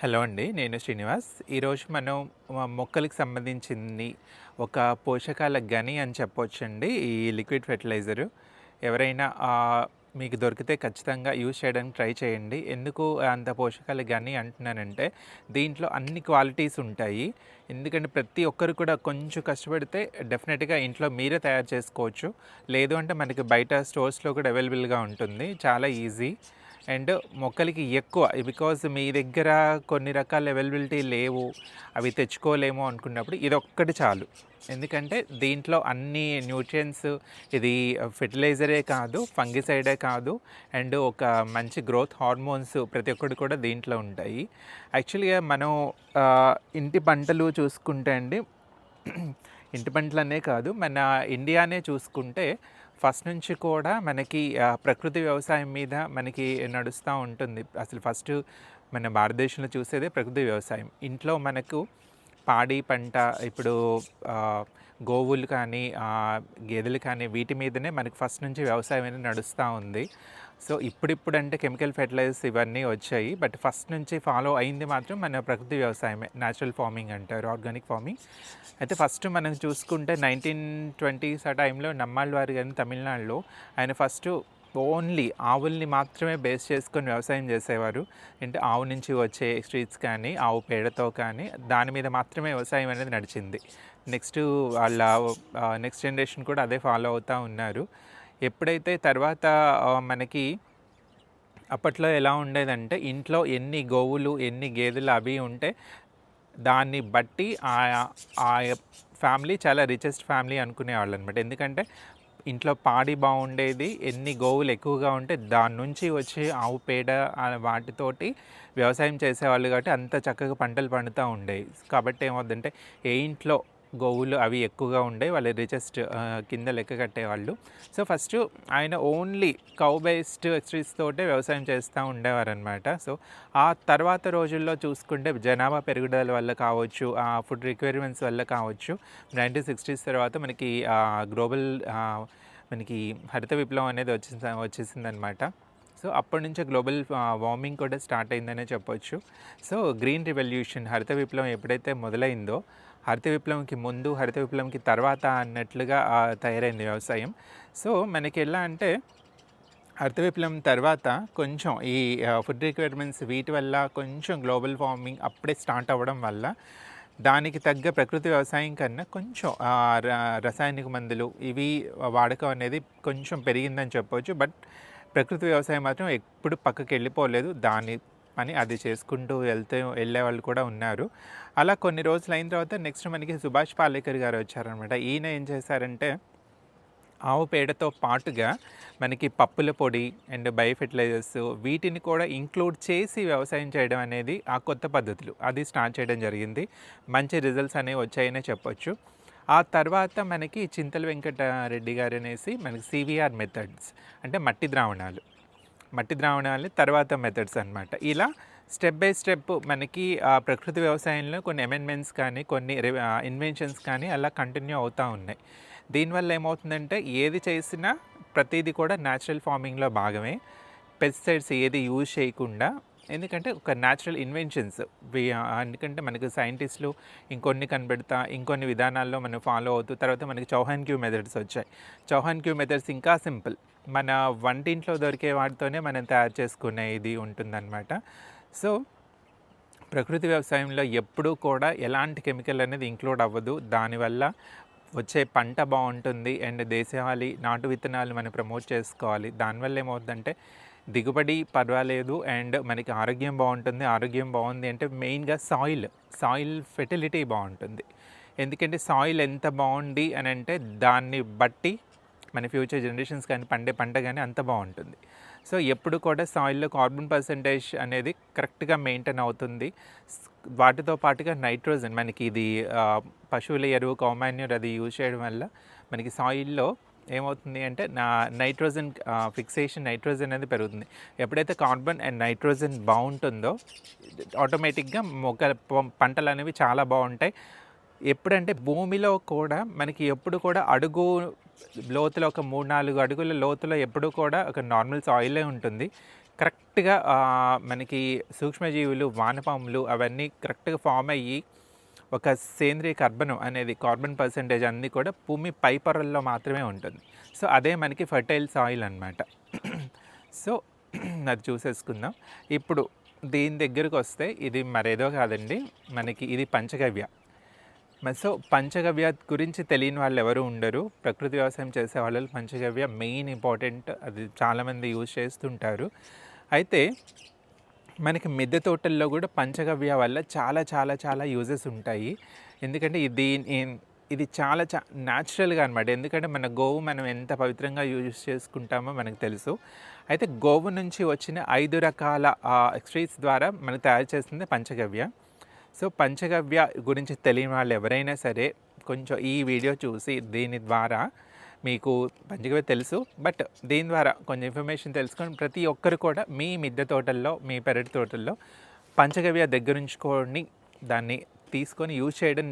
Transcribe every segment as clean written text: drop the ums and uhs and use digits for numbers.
Hello అండి. నేను శ్రీనివాస్. ఈరోజు మనం మొక్కలకి సంబంధించింది ఒక పోషకాల గని అని చెప్పొచ్చండి ఈ లిక్విడ్ ఫెర్టిలైజరు. ఎవరైనా మీకు దొరికితే ఖచ్చితంగా యూజ్ చేయడానికి ట్రై చేయండి. ఎందుకు అంత పోషకాల గని అంటున్నానంటే, దీంట్లో అన్ని క్వాలిటీస్ ఉంటాయి. ఎందుకంటే ప్రతి ఒక్కరు కూడా కొంచెం కష్టపడితే డెఫినెట్‌గా ఇంట్లో మీరే తయారు చేసుకోవచ్చు. లేదు అంటే మనకి బయట స్టోర్స్‌లో కూడా అవైలబుల్‌గా ఉంటుంది. చాలా ఈజీ. అండ్ మొక్కలకి ఎక్కువ బికాజ్ మీ దగ్గర కొన్ని రకాల అవైలబిలిటీ లేవు, అవి తెచ్చుకోలేము అనుకున్నప్పుడు ఇదొక్కటి చాలు. ఎందుకంటే దీంట్లో అన్ని న్యూట్రియంట్స్, ఇది ఫెర్టిలైజరే కాదు, ఫంగిసైడే కాదు, అండ్ ఒక మంచి గ్రోత్ హార్మోన్స్ ప్రతి ఒక్కటి కూడా దీంట్లో ఉంటాయి. యాక్చువల్గా మనం ఇంటి పంటలు చూసుకుంటే అండి, ఇంటి పంటలనే కాదు, మన ఇండియానే చూసుకుంటే ఫస్ట్ నుంచి కూడా మనకి ప్రకృతి వ్యవసాయం మీద మనకి నడుస్తూ ఉంటుంది. అసలు ఫస్ట్ మన భారతదేశంలో చూసేదే ప్రకృతి వ్యవసాయం. ఇంట్లో మనకు పాడి పంట, ఇప్పుడు గోవులు కానీ గేదెలు కానీ వీటి మీదనే మనకి ఫస్ట్ నుంచి వ్యవసాయం అనేది నడుస్తూ ఉంది. సో ఇప్పుడిప్పుడు అంటే కెమికల్ ఫెర్టిలైజర్స్ ఇవన్నీ వచ్చాయి, బట్ ఫస్ట్ నుంచి ఫాలో అయింది మాత్రం మన ప్రకృతి వ్యవసాయమే. న్యాచురల్ ఫార్మింగ్ అంటారు, ఆర్గానిక్ ఫార్మింగ్. అయితే ఫస్ట్ మనం చూసుకుంటే 1920s ఆ టైంలో నమ్మాళ్ళ వారు కానీ తమిళనాడులో ఆయన ఫస్ట్ ఓన్లీ ఆవుల్ని మాత్రమే బేస్ చేసుకొని వ్యవసాయం చేసేవారు. అంటే ఆవు నుంచి వచ్చే స్ట్రీట్స్ కానీ ఆవు పేడతో కానీ దాని మీద మాత్రమే వ్యవసాయం అనేది నడిచింది. నెక్స్ట్ వాళ్ళ నెక్స్ట్ జనరేషన్ కూడా అదే ఫాలో అవుతూ ఉన్నారు. ఎప్పుడైతే తర్వాత మనకి అప్పట్లో ఎలా ఉండేదంటే, ఇంట్లో ఎన్ని గోవులు ఎన్ని గేదెలు అవి ఉంటే దాన్ని బట్టి ఆ ఫ్యామిలీ చాలా రిచెస్ట్ ఫ్యామిలీ అనుకునేవాళ్ళు అనమాట. ఎందుకంటే ఇంట్లో పాడి బాగుండేది, ఎన్ని గోవులు ఎక్కువగా ఉంటే దాని నుంచి వచ్చే ఆవు పేడ వాటితోటి వ్యవసాయం చేసేవాళ్ళు కాబట్టి అంత చక్కగా పంటలు పండుతూ ఉండేవి. కాబట్టి ఏమవుద్దంటే, ఏ ఇంట్లో గోవులు అవి ఎక్కువగా ఉండే వాళ్ళు రిచెస్ట్ కింద లెక్క కట్టేవాళ్ళు. సో ఫస్ట్ ఆయన ఓన్లీ కౌ బేస్డ్ ఎక్స్ట్రీస్ తోటే వ్యవసాయం చేస్తూ ఉండేవారనమాట. సో ఆ తర్వాత రోజుల్లో చూసుకుంటే జనాభా పెరుగుదల వల్ల కావచ్చు, ఆ ఫుడ్ రిక్వైర్మెంట్స్ వల్ల కావచ్చు, 1960s తర్వాత మనకి గ్లోబల్ మనకి హరిత విప్లవం అనేది వచ్చేసిందనమాట. సో అప్పటి నుంచే గ్లోబల్ వార్మింగ్ కూడా స్టార్ట్ అయిందనే చెప్పొచ్చు. సో గ్రీన్ రివల్యూషన్, హరిత విప్లవం ఎప్పుడైతే మొదలైందో, హరిత విప్లవంకి ముందు హరిత విప్లవంకి తర్వాత అన్నట్లుగా తయారైంది వ్యవసాయం. సో మనకి ఎలా అంటే, హరిత విప్లవం తర్వాత కొంచెం ఈ ఫుడ్ రిక్వైర్మెంట్స్ వీటి వల్ల కొంచెం గ్లోబల్ వార్మింగ్ అప్పుడే స్టార్ట్ అవ్వడం వల్ల దానికి తగ్గ ప్రకృతి వ్యవసాయం కన్నా కొంచెం రసాయనిక మందులు ఇవి వాడకం అనేది కొంచెం పెరిగిందని చెప్పవచ్చు. బట్ ప్రకృతి వ్యవసాయం మాత్రం ఎప్పుడు పక్కకి వెళ్ళిపోలేదు. దాని పని అది చేసుకుంటూ వెళ్ళే వాళ్ళు కూడా ఉన్నారు. అలా కొన్ని రోజులు అయిన తర్వాత నెక్స్ట్ మనకి సుభాష్ పాలేకర్ గారు వచ్చారనమాట. ఈయన ఏం చేశారంటే, ఆవు పేడతో పాటుగా మనకి పప్పుల పొడి అండ్ బయో ఫెర్టిలైజర్స్ వీటిని కూడా ఇంక్లూడ్ చేసి వ్యవసాయం చేయడం అనేది ఆ కొత్త పద్ధతులు అది స్టార్ట్ చేయడం జరిగింది. మంచి రిజల్ట్స్ అనేవి వచ్చాయనే చెప్పొచ్చు. ఆ తర్వాత మనకి చింతల వెంకటరెడ్డి గారు అనేసి మనకి సివిఆర్ మెథడ్స్, అంటే మట్టి ద్రావణాలు తర్వాత మెథడ్స్ అనమాట. ఇలా స్టెప్ బై స్టెప్ మనకి ప్రకృతి వ్యవసాయంలో కొన్ని అమెండ్మెంట్స్ కానీ కొన్ని ఇన్వెన్షన్స్ కానీ అలా కంటిన్యూ అవుతూ ఉన్నాయి. దీనివల్ల ఏమవుతుందంటే, ఏది చేసినా ప్రతిదీ కూడా న్యాచురల్ ఫార్మింగ్లో భాగమే. పెస్టిసైడ్స్ ఏది యూజ్ చేయకుండా, ఎందుకంటే ఒక న్యాచురల్ ఇన్వెన్షన్స్. ఎందుకంటే మనకు సైంటిస్టులు ఇంకొన్ని కనిపెడతా ఇంకొన్ని విధానాల్లో మనం ఫాలో అవుతూ తర్వాత మనకి చౌహాన్ క్యూ మెథడ్స్ వచ్చాయి. చౌహాన్ క్యూ మెథడ్స్ ఇంకా సింపుల్, మన వంటింట్లో దొరికే వాటితోనే మనం తయారు చేసుకునే ఇది ఉంటుందన్నమాట. సో ప్రకృతి వ్యవసాయంలో ఎప్పుడూ కూడా ఎలాంటి కెమికల్ అనేది ఇంక్లూడ్ అవ్వదు. దానివల్ల వచ్చే పంట బాగుంటుంది అండ్ దేశవాళీ నాటు విత్తనాలు మనం ప్రమోట్ చేసుకోవాలి. దానివల్ల ఏమవుతుందంటే దిగుబడి పర్వాలేదు అండ్ మనకి ఆరోగ్యం బాగుంటుంది. ఆరోగ్యం బాగుంది అంటే మెయిన్గా సాయిల్ ఫెర్టిలిటీ బాగుంటుంది. ఎందుకంటే సాయిల్ ఎంత బాగుంది అని అంటే దాన్ని బట్టి మన ఫ్యూచర్ జనరేషన్స్ కానీ పండే పంట కానీ అంత బాగుంటుంది. సో ఎప్పుడు కూడా సాయిల్లో కార్బన్ పర్సంటేజ్ అనేది కరెక్ట్గా మెయింటైన్ అవుతుంది. వాటితో పాటుగా నైట్రోజన్, మనకి ఇది పశువుల ఎరువు కౌమాన్యూర్ అది యూజ్ చేయడం వల్ల మనకి సాయిల్లో ఏమవుతుంది అంటే నైట్రోజన్ ఫిక్సేషన్, నైట్రోజన్ అనేది పెరుగుతుంది. ఎప్పుడైతే కార్బన్ అండ్ నైట్రోజన్ బాగుంటుందో ఆటోమేటిక్గా పంటలు అనేవి చాలా బాగుంటాయి. ఎప్పుడంటే భూమిలో కూడా మనకి ఎప్పుడు కూడా అడుగు లోతులో ఒక 3-4 అడుగుల లోతులో ఎప్పుడు కూడా ఒక నార్మల్ సాయిలే ఉంటుంది. కరెక్ట్‌గా మనకి సూక్ష్మజీవులు, వానపాములు అవన్నీ కరెక్ట్‌గా ఫార్మ్ అయ్యి ఒక సేంద్రియ కర్బనం అనేది కార్బన్ పర్సెంటేజ్ అన్నీ కూడా భూమి పై పొరల్లో మాత్రమే ఉంటుంది. సో అదే మనకి ఫర్టైల్ సాయిల్ అనమాట. సో అది చూసేసుకుందాం. ఇప్పుడు దీని దగ్గరకొస్తే ఇది మరేదో కాదండి. మనకి ఇది పంచగవ్య. సో పంచగవ్య గురించి తెలియని వాళ్ళు ఎవరు ఉండరు. ప్రకృతి వ్యవసాయం చేసే వాళ్ళు పంచగవ్య మెయిన్ ఇంపార్టెంట్. అది చాలామంది యూజ్ చేస్తుంటారు. అయితే మనకి మిద్దె తోటల్లో కూడా పంచగవ్య వల్ల చాలా చాలా చాలా యూజెస్ ఉంటాయి. ఎందుకంటే ఇది చాలా న్యాచురల్గా అనమాట. ఎందుకంటే మన గోవు మనం ఎంత పవిత్రంగా యూజ్ చేసుకుంటామో మనకు తెలుసు. అయితే గోవు నుంచి వచ్చిన 5 రకాల ఎక్స్ట్రీట్స్ ద్వారా మనం తయారు చేస్తుంది పంచగవ్య. సో పంచగవ్య గురించి తెలియని వాళ్ళు ఎవరైనా సరే కొంచెం ఈ వీడియో చూసి దీని ద్వారా మీకు పంచగవ్య తెలుసు, బట్ దీని ద్వారా కొంచెం ఇన్ఫర్మేషన్ తెలుసుకొని ప్రతి ఒక్కరు కూడా మీ మిద్దె తోటల్లో, మీ పెరటి తోటల్లో పంచగవ్య దగ్గరుంచుకొని దాన్ని తీసుకొని యూజ్ చేయడం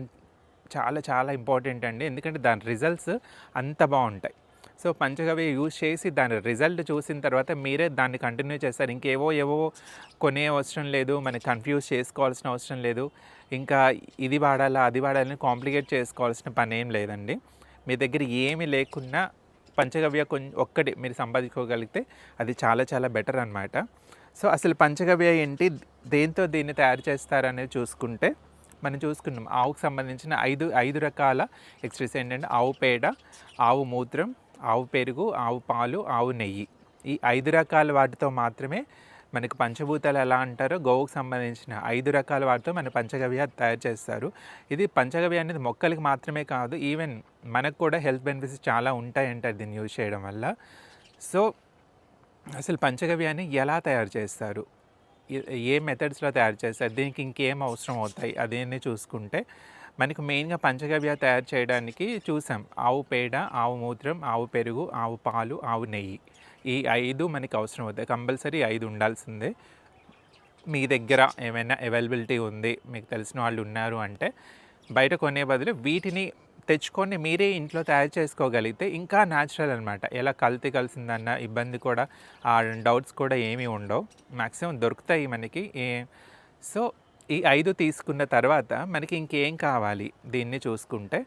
చాలా చాలా ఇంపార్టెంట్ అండి. ఎందుకంటే దాని రిజల్ట్స్ అంత బాగుంటాయి. సో పంచగవ్య యూజ్ చేసి దాని రిజల్ట్ చూసిన తర్వాత మీరే దాన్ని కంటిన్యూ చేస్తారు. ఏవో కొనే అవసరం లేదు, మనకి కన్ఫ్యూజ్ చేసుకోవాల్సిన అవసరం లేదు. ఇంకా ఇది వాడాలా అది వాడాలని కాంప్లికేట్ చేసుకోవాల్సిన పని ఏం లేదండి. మీ దగ్గర ఏమీ లేకున్నా పంచగవ్య ఒక్కటి మీరు సంపాదించుకోగలిగితే అది చాలా చాలా బెటర్ అనమాట. సో అసలు పంచగవ్య ఏంటి, దేంతో దీన్ని తయారు చేస్తారనేది చూసుకుంటే మనం చూసుకున్నాం. ఆవుకు సంబంధించిన ఐదు రకాల ఎక్స్ట్రీస్ ఏంటంటే ఆవు పేడ, ఆవు మూత్రం, ఆవు పెరుగు, ఆవు పాలు, ఆవు నెయ్యి. ఈ 5 రకాల వాటితో మాత్రమే మనకు పంచభూతాలు ఎలా అంటారో గోవుకు సంబంధించిన 5 రకాల వాటితో మన పంచగవ్య తయారు చేస్తారు. ఇది పంచగవ్య అనేది మొక్కలకి మాత్రమే కాదు, ఈవెన్ మనకు కూడా హెల్త్ బెనిఫిట్స్ చాలా ఉంటాయంటారు దీన్ని యూజ్ చేయడం వల్ల. సో అసలు పంచగవ్యాన్ని ఎలా తయారు చేస్తారు, ఏ మెథడ్స్లో తయారు చేస్తారు, దీనికి ఇంకేం అవసరం అవుతాయి అదేని చూసుకుంటే మనకు మెయిన్గా పంచగవ్య తయారు చేయడానికి చూసాం. ఆవు పేడ, ఆవు మూత్రం, ఆవు పెరుగు, ఆవు పాలు, ఆవు నెయ్యి. ఈ 5 మనకి అవసరం అవుతాయి. కంపల్సరీ 5 ఉండాల్సిందే. మీ దగ్గర ఏమైనా అవైలబిలిటీ ఉంది, మీకు తెలిసిన వాళ్ళు ఉన్నారు అంటే బయట కొనే బదులు వీటిని తెచ్చుకొని మీరే ఇంట్లో తయారు చేసుకోగలిగితే ఇంకా న్యాచురల్ అనమాట. ఎలా కల్తీ కలిసిందన్న ఇబ్బంది కూడా, ఆ డౌట్స్ కూడా ఏమీ ఉండవు. మ్యాక్సిమం దొరుకుతాయి మనకి. సో ఈ 5 తీసుకున్న తర్వాత మనకి ఇంకేం కావాలి దీన్ని చూసుకుంటే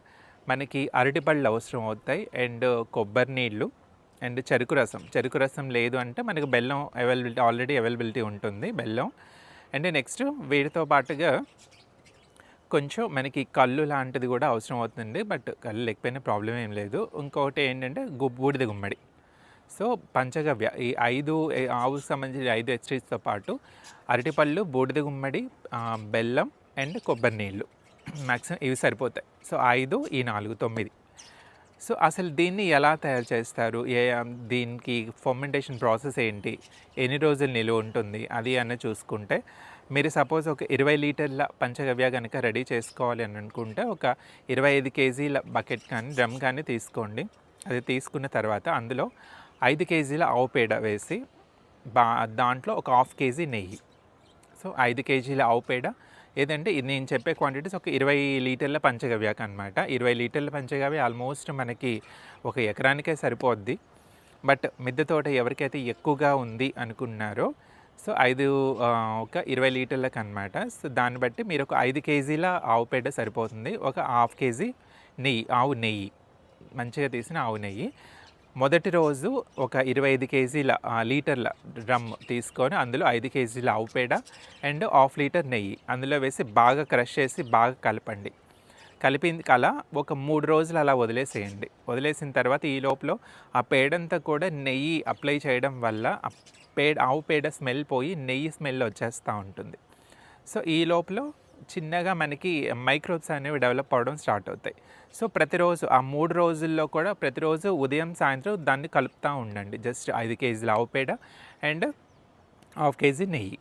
మనకి అరటిపళ్ళు అవసరం అవుతాయి, అండ్ కొబ్బరి నీళ్ళు, అండ్ చెరుకు రసం లేదు అంటే మనకి బెల్లం ఆల్రెడీ అవైలబిలిటీ ఉంటుంది, బెల్లం. అండ్ నెక్స్ట్ వీటితో పాటుగా కొంచెం మనకి కళ్ళు లాంటిది కూడా అవసరం అవుతుంది, బట్ కళ్ళు లేకపోయినా ప్రాబ్లం ఏం లేదు. ఇంకొకటి ఏంటంటే బూడిద గుమ్మడి. సో పంచగవ్య ఈ 5 ఆవుకు సంబంధించిన 5 ఎక్స్ట్రీస్తో పాటు అరటిపళ్ళు, బూడిద గుమ్మడి, బెల్లం అండ్ కొబ్బరి నీళ్ళు మ్యాక్సిమం ఇవి సరిపోతాయి. సో 5, ఈ 4, 9. సో అసలు దీన్ని ఎలా తయారు చేస్తారు, దీనికి ఫర్మెంటేషన్ ప్రాసెస్ ఏంటి, ఎన్ని రోజులు నిలువ ఉంటుంది అది అన్న చూసుకుంటే మీరు సపోజ్ ఒక 20 లీటర్ల పంచగవ్య కనుక రెడీ చేసుకోవాలి అని అనుకుంటే ఒక 25 కేజీల బకెట్ కానీ డ్రమ్ కానీ తీసుకోండి. అది తీసుకున్న తర్వాత అందులో 5 కేజీల ఆవు పేడ వేసి దాంట్లో ఒక 1/2 కేజీ నెయ్యి. సో 5 కేజీల ఆవు పేడ ఏదంటే ఇది నేను చెప్పే క్వాంటిటీస్ ఒక 20 లీటర్ల పంచగవ్యకు అనమాట. 20 లీటర్ల పంచగవ్య ఆల్మోస్ట్ మనకి ఒక ఎకరానికే సరిపోద్ది. బట్ మిద్దె తోట ఎవరికైతే ఎక్కువగా ఉంది అనుకున్నారో సో ఒక 20 లీటర్లకు అనమాట. సో దాన్ని బట్టి మీరు ఒక 5 కేజీల ఆవు పేడ సరిపోతుంది. ఒక 1/2 కేజీ నెయ్యి, ఆవు నెయ్యి, మంచిగా తీసిన ఆవు నెయ్యి. మొదటి రోజు ఒక 25 కేజీల లీటర్ల డ్రమ్ తీసుకొని అందులో 5 కేజీల ఆవు పేడ అండ్ 1/2 లీటర్ నెయ్యి అందులో వేసి బాగా క్రష్ చేసి బాగా కలపండి. కలిపింది అలా ఒక 3 రోజులు అలా వదిలేసేయండి. వదిలేసిన తర్వాత ఈ లోపల ఆ పేడంతా కూడా నెయ్యి అప్లై చేయడం వల్ల ఆవు పేడ స్మెల్ పోయి నెయ్యి స్మెల్ వచ్చేస్తూ ఉంటుంది. సో ఈ లోపల చిన్నగా మనకి మైక్రోబ్స్ అనేవి డెవలప్ అవ్వడం స్టార్ట్ అవుతాయి. సో ప్రతిరోజు ఆ 3 రోజుల్లో కూడా ప్రతిరోజు ఉదయం సాయంత్రం దాన్ని కలుపుతూ ఉండండి. జస్ట్ 5 కేజీల ఆవు పేడ అండ్ 1/2 కేజీ నెయ్యి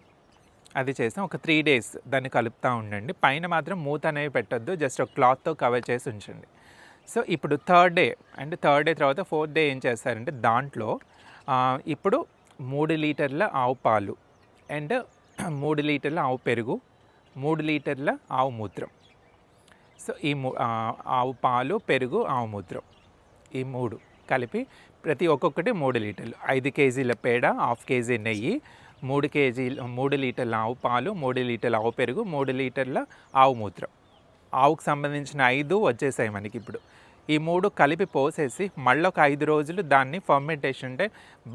అది చేసాం. ఒక 3 డేస్ దాన్ని కలుపుతూ ఉండండి. పైన మాత్రం మూత అనేవి పెట్టొద్దు, జస్ట్ ఒక క్లాత్తో కవర్ చేసి ఉంచండి. సో ఇప్పుడు థర్డ్ డే తర్వాత 4th డే ఏం చేస్తారంటే దాంట్లో ఇప్పుడు 3 లీటర్ల ఆవు పాలు అండ్ 3 లీటర్ల ఆవు పెరుగు, 3 లీటర్ల ఆవు మూత్రం. సో ఈ ఆవు పాలు, పెరుగు, ఆవు మూత్రం ఈ 3 కలిపి ఒక్కొక్కటి 3 లీటర్లు, 5 కేజీల పేడ, 1/2 కేజీ నెయ్యి, 3 లీటర్ల ఆవు పాలు, 3 లీటర్ల ఆవు పెరుగు, 3 లీటర్ల ఆవు మూత్రం. ఆవుకు సంబంధించిన 5 వచ్చేసాయి మనకిప్పుడు. ఈ 3 కలిపి పోసేసి మళ్ళొక 5 రోజులు దాన్ని ఫర్మెంటేషన్ అంటే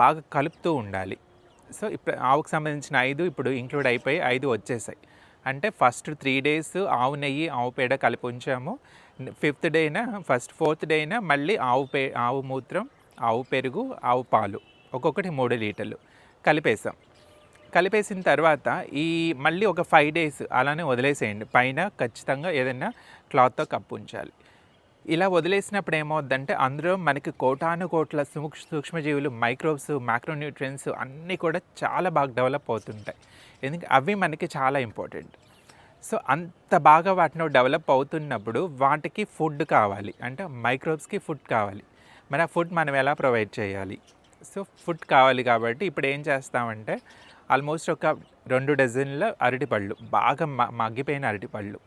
బాగా కలుపుతూ ఉండాలి. సో, ఇప్పుడు ఆవుకు సంబంధించిన 5 ఇప్పుడు ఇంక్లూడ్ అయిపోయి 5 వచ్చేసాయి. అంటే ఫస్ట్ 3 డేస్ ఆవు నెయ్యి, ఆవు పేడ కలిపి ఉంచాము. ఫోర్త్ డేన మళ్ళీ ఆవు మూత్రం, ఆవు పెరుగు, ఆవు పాలు ఒక్కొక్కటి 3 లీటర్లు కలిపేసాం. కలిపేసిన తర్వాత మళ్ళీ ఒక 5 డేస్ అలానే వదిలేసేయండి. పైన ఖచ్చితంగా ఏదైనా క్లాత్తో కప్పు ఉంచాలి. ఇలా వదిలేసినప్పుడు ఏమవుద్దంటే అందులో మనకి కోటాను కోట్ల సూక్ష్మజీవులు, మైక్రోబ్స్, మ్యాక్రోన్యూట్రియన్స్ అన్నీ కూడా చాలా బాగా డెవలప్ అవుతుంటాయి. ఎందుకంటే అవి మనకి చాలా ఇంపార్టెంట్. సో, అంత బాగా వాటిలో డెవలప్ అవుతున్నప్పుడు వాటికి ఫుడ్ కావాలి. అంటే మైక్రోబ్స్కి ఫుడ్ కావాలి. మరి ఆ ఫుడ్ మనం ఎలా ప్రొవైడ్ చేయాలి? సో, ఫుడ్ కావాలి కాబట్టి ఇప్పుడు ఏం చేస్తామంటే ఆల్మోస్ట్ ఒక 2 డజన్ల అరటిపళ్ళు, బాగా మగ్గిపోయిన అరటిపళ్ళు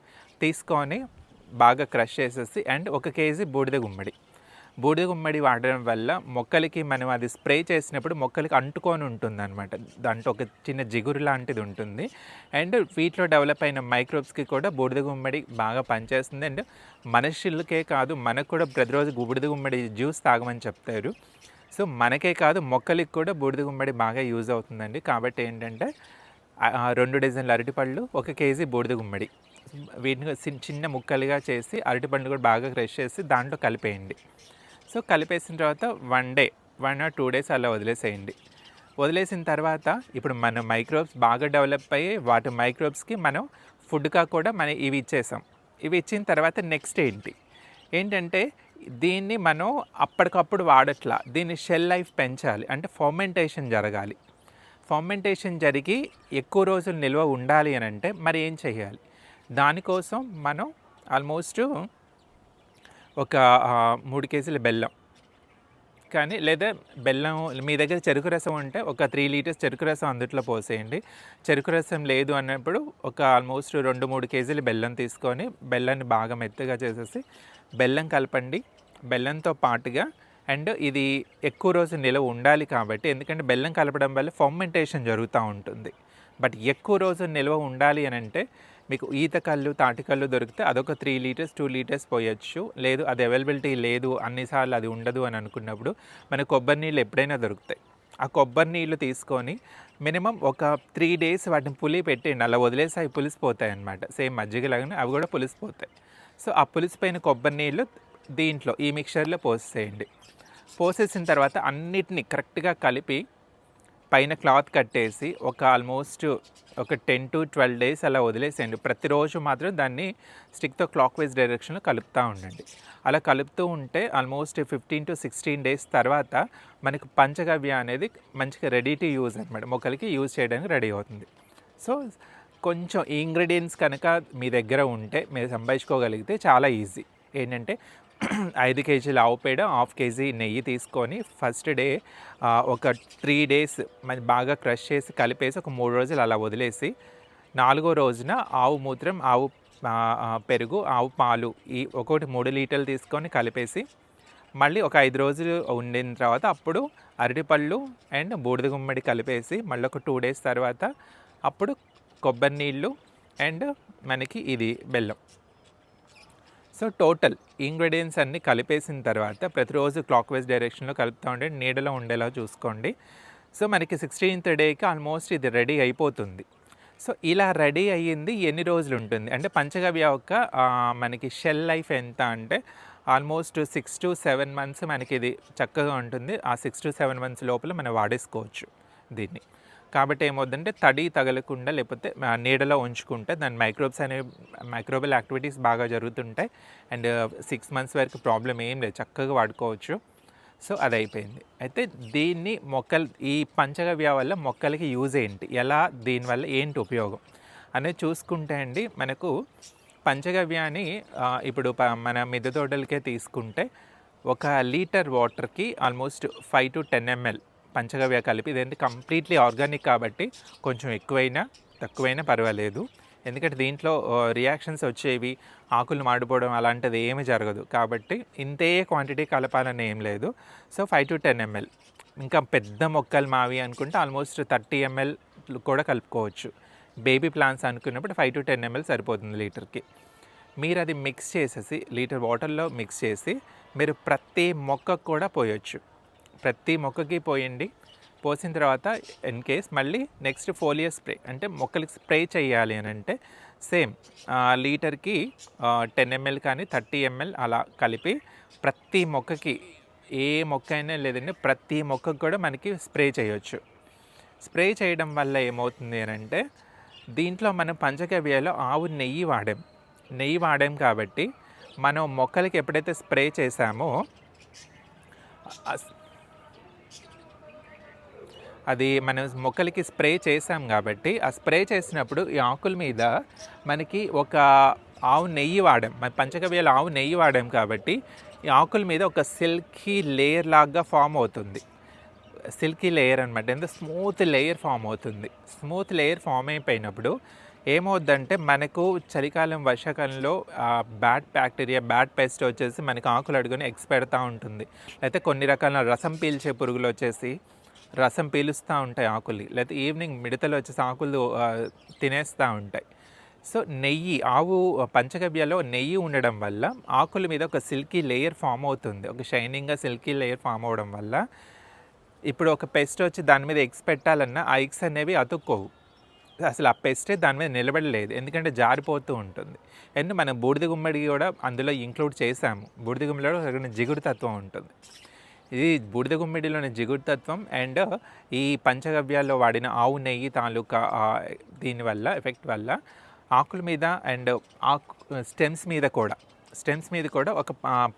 తీసుకొని బాగా క్రష్ చేసేసి అండ్ 1 కేజీ బూడిద గుమ్మడి వాడడం వల్ల మొక్కలకి మనం అది స్ప్రే చేసినప్పుడు మొక్కలకి అంటుకొని ఉంటుందన్నమాట. దాంట్లో ఒక చిన్న జిగురు లాంటిది ఉంటుంది. అండ్ వీటిలో డెవలప్ అయిన మైక్రోబ్స్కి కూడా బూడిద గుమ్మడి బాగా పనిచేస్తుంది. అండ్ మనుషులకే కాదు, మనకు కూడా ప్రతిరోజు బూడిద గుమ్మడి జ్యూస్ తాగమని చెప్తారు. సో, మనకే కాదు మొక్కలకి కూడా బూడిద గుమ్మడి బాగా యూజ్ అవుతుందండి. కాబట్టి ఏంటంటే 2 డజన్ల అరటిపళ్ళు, 1 కేజీ బూడిద గుమ్మడి, వీటిని చిన్న ముక్కలుగా చేసి అరటిపండు కూడా బాగా క్రష్ చేసి దాంట్లో కలిపేయండి. సో, కలిపేసిన తర్వాత 1 ఆర్ 2 డేస్ అలా వదిలేసేయండి. వదిలేసిన తర్వాత ఇప్పుడు మన మైక్రోబ్స్ బాగా డెవలప్ అయ్యి వాటి మైక్రోబ్స్కి మనం ఫుడ్గా కూడా మనం ఇవి ఇచ్చేసాం. ఇవి ఇచ్చిన తర్వాత నెక్స్ట్ ఏంటంటే దీన్ని మనం అప్పటికప్పుడు వాడట్లా, దీన్ని షెల్ లైఫ్ పెంచాలి. అంటే ఫర్మెంటేషన్ జరగాలి. ఫర్మెంటేషన్ జరిగి ఎక్కువ రోజులు నిల్వ ఉండాలి అని అంటే మరి ఏం చేయాలి? దానికోసం మనం ఆల్మోస్ట్ ఒక 3 కేజీల బెల్లం కానీ, లేదా బెల్లం మీ దగ్గర చెరుకు రసం ఉంటే ఒక 3 లీటర్స్ చెరుకు రసం అందుట్లో పోసేయండి. చెరుకు రసం లేదు అన్నప్పుడు ఒక ఆల్మోస్ట్ 2-3 కేజీలు బెల్లం తీసుకొని బెల్లాన్ని బాగా మెత్తగా చేసేసి బెల్లం కలపండి. బెల్లంతో పాటుగా అండ్ ఇది ఎక్కువ రోజు నిలవ ఉండాలి కాబట్టి, ఎందుకంటే బెల్లం కలపడం వల్ల ఫర్మెంటేషన్ జరుగుతూ ఉంటుంది. బట్ ఎక్కువ రోజు నిల్వ ఉండాలి అని అంటే మీకు ఈతకల్లు, తాటికల్లు దొరికితే అదొక 3 లీటర్స్, 2 లీటర్స్ పోయొచ్చు. లేదు అది అవైలబిలిటీ లేదు, అన్నిసార్లు అది ఉండదు అని అనుకున్నప్పుడు మన కొబ్బరి నీళ్ళు ఎప్పుడైనా దొరుకుతాయి. ఆ కొబ్బరి నీళ్ళు తీసుకొని మినిమం ఒక 3 డేస్ వాటిని పెట్టేయండి. అలా వదిలేసి అవి పులిసిపోతాయి అన్నమాట. సేమ్ మజ్జిగలాగానే అవి కూడా పులిసిపోతాయి. సో, ఆ పులిసిపోయిన కొబ్బరి నీళ్ళు దీంట్లో ఈ మిక్చర్లో పోసేయండి. పోసేసిన తర్వాత అన్నిటిని కరెక్ట్గా కలిపి పైన క్లాత్ కట్టేసి ఆల్మోస్ట్ ఒక 10 to 12 డేస్ అలా వదిలేసేయండి. ప్రతిరోజు మాత్రం దాన్ని స్టిక్తో క్లాక్ వైజ్ డైరెక్షన్లో కలుపుతూ ఉండండి. అలా కలుపుతూ ఉంటే ఆల్మోస్ట్ 15 to 16 డేస్ తర్వాత మనకు పంచగవ్య అనేది మంచిగా రెడీ టు యూజ్ అనమాట, మొక్కలకి యూజ్ చేయడానికి రెడీ అవుతుంది. సో, కొంచెం ఈ ఇంగ్రీడియంట్స్ కనుక మీ దగ్గర ఉంటే మీరు సంపాదించుకోగలిగితే చాలా ఈజీ. ఏంటంటే 5 కేజీల ఆవు పేడ, 1/2 కేజీ నెయ్యి తీసుకొని ఫస్ట్ డే ఒక 3 డేస్ బాగా క్రష్ చేసి కలిపేసి ఒక 3 రోజులు అలా వదిలేసి 4వ రోజున ఆవు మూత్రం, ఆవు పెరుగు, ఆవు పాలు ఒక్కొక్కటి 3 లీటర్లు తీసుకొని కలిపేసి మళ్ళీ ఒక 5 రోజులు ఉండిన తర్వాత అప్పుడు అరటిపళ్ళు అండ్ బూడిద గుమ్మడి కలిపేసి మళ్ళీ ఒక 2 డేస్ తర్వాత అప్పుడు కొబ్బరి నీళ్ళు అండ్ మనకి ఇది బెల్లం. సో, టోటల్ ఇంగ్రీడియంట్స్ అన్నీ కలిపేసిన తర్వాత ప్రతిరోజు క్లాక్ వైజ్ డైరెక్షన్లో కలుపుతూ ఉంటే నీడలో ఉండేలా చూసుకోండి. సో, మనకి 16th డేకి ఆల్మోస్ట్ ఇది రెడీ అయిపోతుంది. సో, ఇలా రెడీ అయ్యింది ఎన్ని రోజులు ఉంటుంది అంటే పంచగవ్య యొక్క మనకి షెల్ లైఫ్ ఎంత అంటే ఆల్మోస్ట్ 6 to 7 మంత్స్ మనకి ఇది చక్కగా ఉంటుంది. ఆ 6 to 7 మంత్స్ లోపల మనం వాడేసుకోవచ్చు దీన్ని. కాబట్టి ఏమవుతుందంటే తడి తగలకుండా లేకపోతే నీడలో ఉంచుకుంటే దాని మైక్రోబల్ యాక్టివిటీస్ బాగా జరుగుతుంటాయి. అండ్ 6 మంత్స్ వరకు ప్రాబ్లం ఏం లేదు, చక్కగా వాడుకోవచ్చు. సో, అది అయిపోయింది. అయితే దీన్ని ఈ పంచగవ్య వల్ల మొక్కలకి యూజ్ ఏంటి, దీనివల్ల ఏంటి ఉపయోగం అనేది చూసుకుంటే అండి, మనకు పంచగవ్యాన్ని ఇప్పుడు మన మిద్దె తోటలకే తీసుకుంటే 1 లీటర్ వాటర్కి ఆల్మోస్ట్ 5 to 10 ml పంచగవ్య కలిపి, ఇదేంటి కంప్లీట్లీ ఆర్గానిక్ కాబట్టి కొంచెం ఎక్కువైనా తక్కువైనా పర్వాలేదు. ఎందుకంటే దీంట్లో రియాక్షన్స్ వచ్చేవి, ఆకులు మాడిపోవడం అలాంటిది ఏమీ జరగదు. కాబట్టి ఇంతే క్వాంటిటీ కలపాలని ఏం లేదు. So, 5 to 10 ml. ఇంకా పెద్ద మొక్కలు మావి అనుకుంటే ఆల్మోస్ట్ 30 ml కూడా కలుపుకోవచ్చు. బేబీ ప్లాంట్స్ అనుకున్నప్పుడు 5 to 10 ml సరిపోతుంది లీటర్కి. మీరు అది మిక్స్ చేసేసి లీటర్ వాటర్లో మిక్స్ చేసి మీరు ప్రతి మొక్కకు కూడా పోయొచ్చు. ప్రతి మొక్కకి పోయండి. పోసిన తర్వాత ఇన్ కేస్ మళ్ళీ నెక్స్ట్ ఫోలియర్ స్ప్రే అంటే మొక్కలకి స్ప్రే చేయాలి అని అంటే సేమ్ లీటర్కి 10 ml కానీ 30 ml అలా కలిపి ప్రతి మొక్కకి ఏ మొక్క అయినా లేదండి ప్రతి మొక్కకు కూడా మనకి స్ప్రే చేయొచ్చు. స్ప్రే చేయడం వల్ల ఏమవుతుంది అని అంటే దీంట్లో మనం పంచగవ్యలో ఆవు నెయ్యి వాడాం కాబట్టి మనం మొక్కలకి ఎప్పుడైతే స్ప్రే చేసామో అది మనం మొక్కలకి స్ప్రే చేసాం కాబట్టి ఆ స్ప్రే చేసినప్పుడు ఈ ఆకుల మీద మనకి ఒక ఆవు నెయ్యి వాడాం, మన పంచగవ్యలో ఆవు నెయ్యి వాడాం కాబట్టి ఈ ఆకుల మీద ఒక సిల్కీ లేయర్ లాగా ఫామ్ అవుతుంది. సిల్కీ లేయర్ అనమాట, ఎంత స్మూత్ లేయర్ ఫామ్ అవుతుంది. స్మూత్ లేయర్ ఫామ్ అయిపోయినప్పుడు ఏమవుద్దంటే మనకు చలికాలం వర్షాకాలంలో బ్యాడ్ బ్యాక్టీరియా బ్యాడ్ పెస్ట్ వచ్చేసి మనకి ఆకులు అడుగుని ఎగ్స్ పెడతా ఉంటుంది. లేకపోతే కొన్ని రకాల రసం పీల్చే పురుగులు వచ్చేసి రసం పీలుస్తూ ఉంటాయి ఆకులు, లేకపోతే ఈవినింగ్ మిడతలు వచ్చేసి ఆకులు తినేస్తూ ఉంటాయి. సో ఆవు పంచగవ్యలో నెయ్యి ఉండడం వల్ల ఆకుల మీద ఒక సిల్కీ లేయర్ ఫామ్ అవుతుంది. ఒక షైనింగ్గా సిల్కీ లేయర్ ఫామ్ అవడం వల్ల ఇప్పుడు ఒక పెస్ట్ వచ్చి దాని మీద ఎగ్స్ పెట్టాలన్నా ఆ ఎగ్స్ అనేవి అతుక్కోవు. అసలు ఆ పెస్టే దాని మీద నిలబడలేదు, ఎందుకంటే జారిపోతూ ఉంటుంది. అండ్ మనం బూడిద గుమ్మడి కూడా అందులో ఇంక్లూడ్ చేసాము. బూడిద గుమ్మడిలో జిగురు తత్వం ఉంటుంది. ఇది బూడిద గుమ్మిడిలోని జిగురు తత్వం అండ్ ఈ పంచగవ్యాల్లో వాడిన ఆవు నెయ్యి తాలూకా దీనివల్ల ఎఫెక్ట్ వల్ల ఆకుల మీద అండ్ స్టెమ్స్ మీద కూడా ఒక